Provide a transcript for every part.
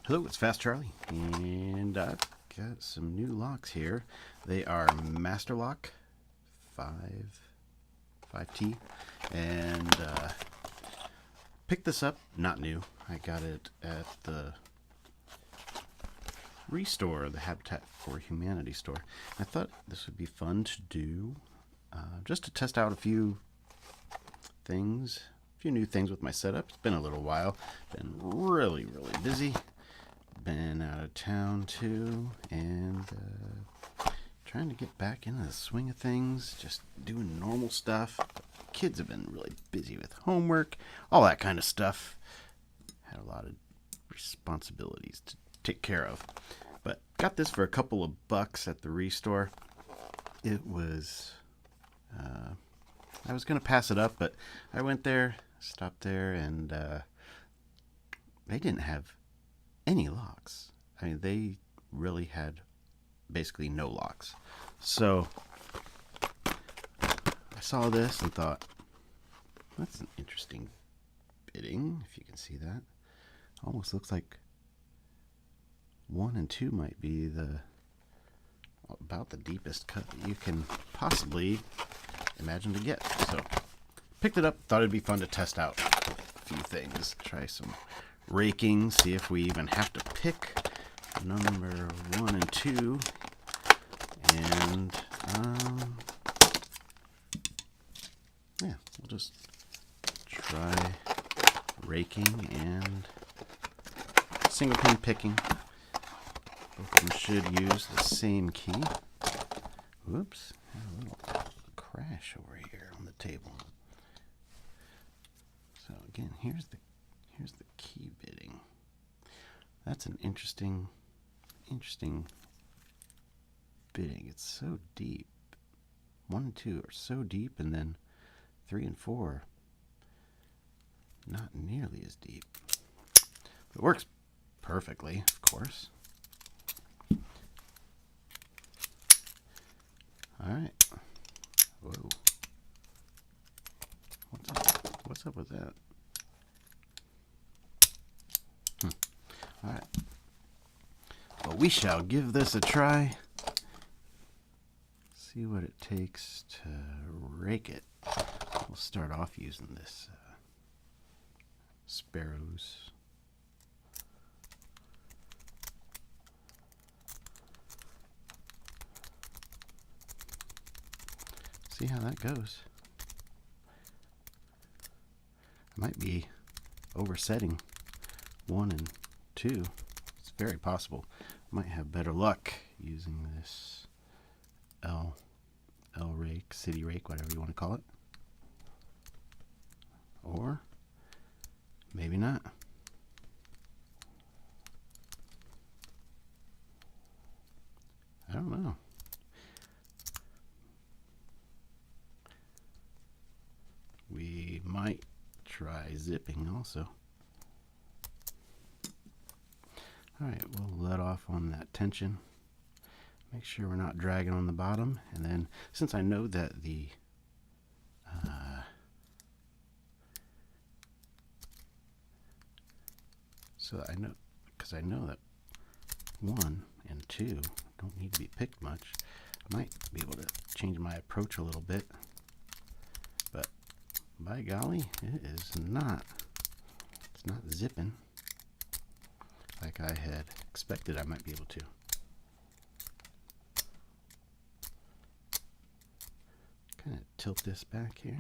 Hello, it's Fast Charlie, and I've got some new locks here. They are Master Lock 5T, and picked this up, not new. I got it at the Restore, the Habitat for Humanity store. I thought this would be fun to do, just to test out a few things, a few new things with my setup. It's been a little while, been really busy. Been out of town too, and trying to get back into the swing of things, just doing normal stuff. Kids have been really busy with homework, all that kind of stuff. Had a lot of responsibilities to take care of. But got this for a couple of bucks at the Restore. It was, I was going to pass it up, but I went there, stopped there, and they didn't have any locks. I mean, they really had basically no locks. So I saw this and thought, that's an interesting bitting, if you can see that. Almost looks like 1 and 2 might be about the deepest cut that you can possibly imagine to get. So picked it up, thought it'd be fun to test out a few things, try some raking, see if we even have to pick number 1 and 2, and yeah, we'll just try raking and single pin picking. Both of them should use the same key. Whoops, had a little crash over here on the table. So again, here's the key bitting. That's an interesting bitting. It's so deep. 1 and 2 are so deep, and then 3 and 4 not nearly as deep. It works perfectly, of course. Alright. Whoa. What's up with that? Alright. Well, we shall give this a try. See what it takes to rake it. We'll start off using this Sparrows. See how that goes. I might be oversetting 1 and 2. It's very possible. Might have better luck using this L rake, city rake, whatever you want to call it. Or maybe not. I don't know. We might try zipping also. Alright, we'll let off on that tension. Make sure we're not dragging on the bottom. And then, since I know that the because I know that 1 and 2 don't need to be picked much. I might be able to change my approach a little bit. But by golly, it is not. It's not zipping like I had expected I might be able to. Kind of tilt this back here.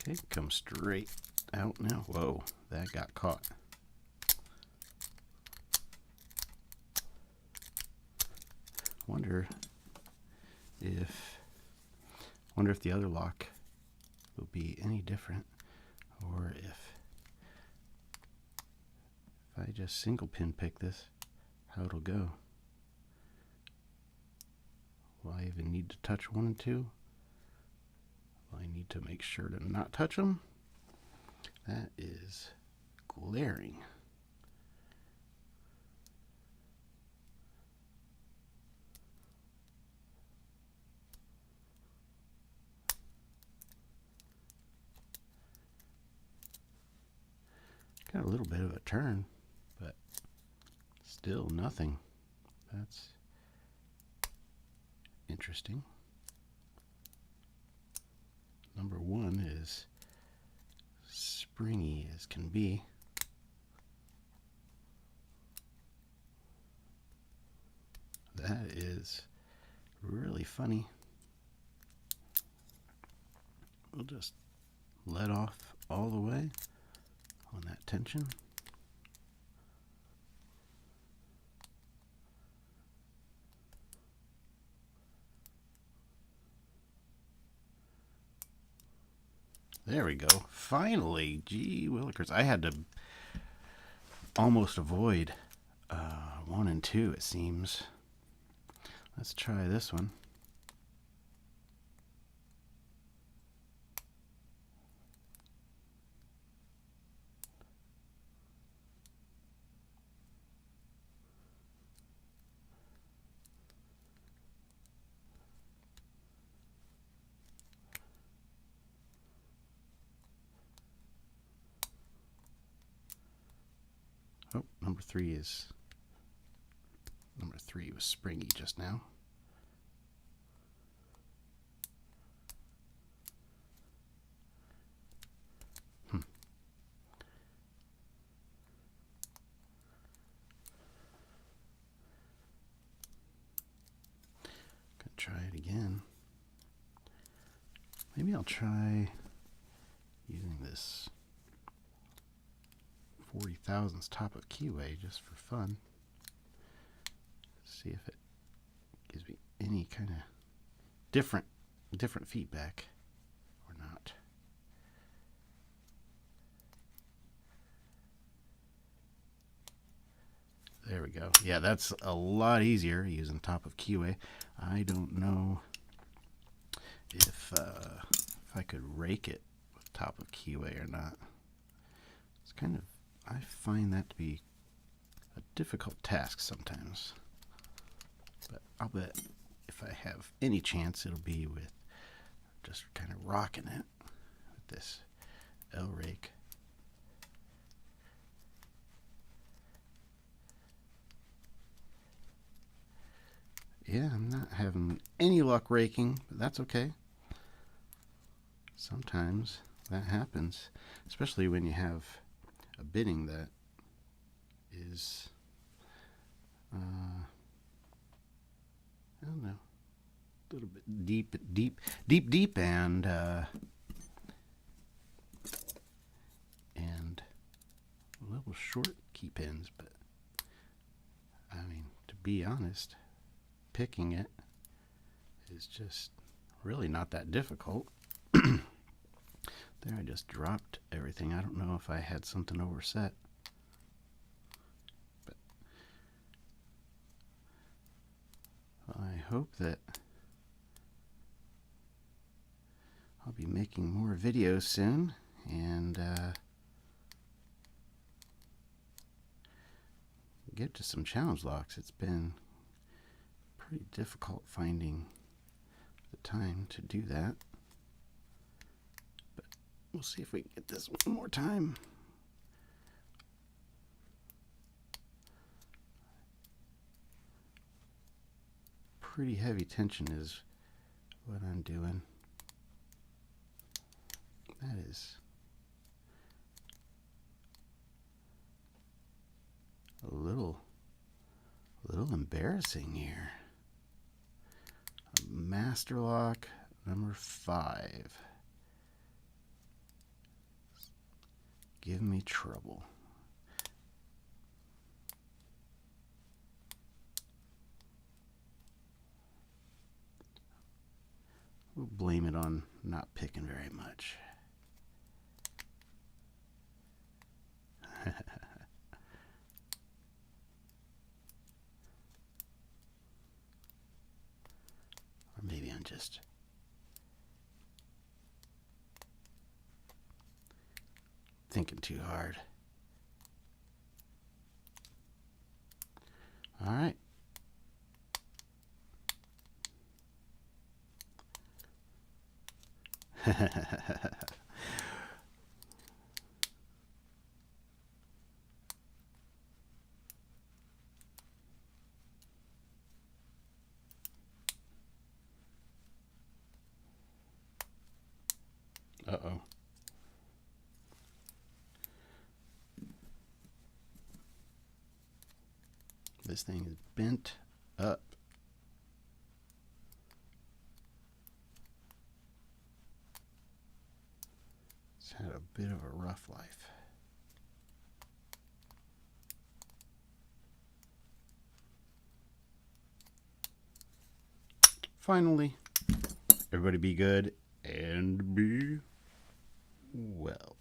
Okay, come straight out now. Whoa, that got caught. Wonder if the other lock will be any different, or if I just single pin pick this, how it'll go. Will I even need to touch 1 and 2? Will I need to make sure to not touch them? That is glaring. Got a little bit of a turn, but still nothing. That's interesting. Number 1 is springy as can be. That is really funny. We'll just let off all the way on that tension. There we go. Finally, gee willikers. I had to almost avoid 1 and 2, it seems. Let's try this one. Oh, number 3 was springy just now. Gonna try it again. Maybe I'll try using this 40 thousandths top of keyway just for fun. See if it gives me any kind of different feedback or not. There we go. Yeah, that's a lot easier using top of keyway. I don't know if I could rake it with top of keyway or not. It's kind of, I find that to be a difficult task sometimes. But I'll bet if I have any chance, it'll be with just kind of rocking it with this L-rake. Yeah, I'm not having any luck raking, but that's okay. Sometimes that happens, especially when you have a bitting that is, I don't know, a little bit deep, and a little short key pins. But I mean, to be honest, picking it is just really not that difficult. There, I just dropped everything. I don't know if I had something overset. But I hope that I'll be making more videos soon and get to some challenge locks. It's been pretty difficult finding the time to do that. But we'll see if we can get this one more time. Pretty heavy tension is what I'm doing. That is a little embarrassing here. Master lock number 5. Give me trouble. We'll blame it on not picking very much. Or maybe I'm just thinking too hard. All right. Uh-oh. This thing is bent up. It's had a bit of a rough life. Finally, everybody be good and be well.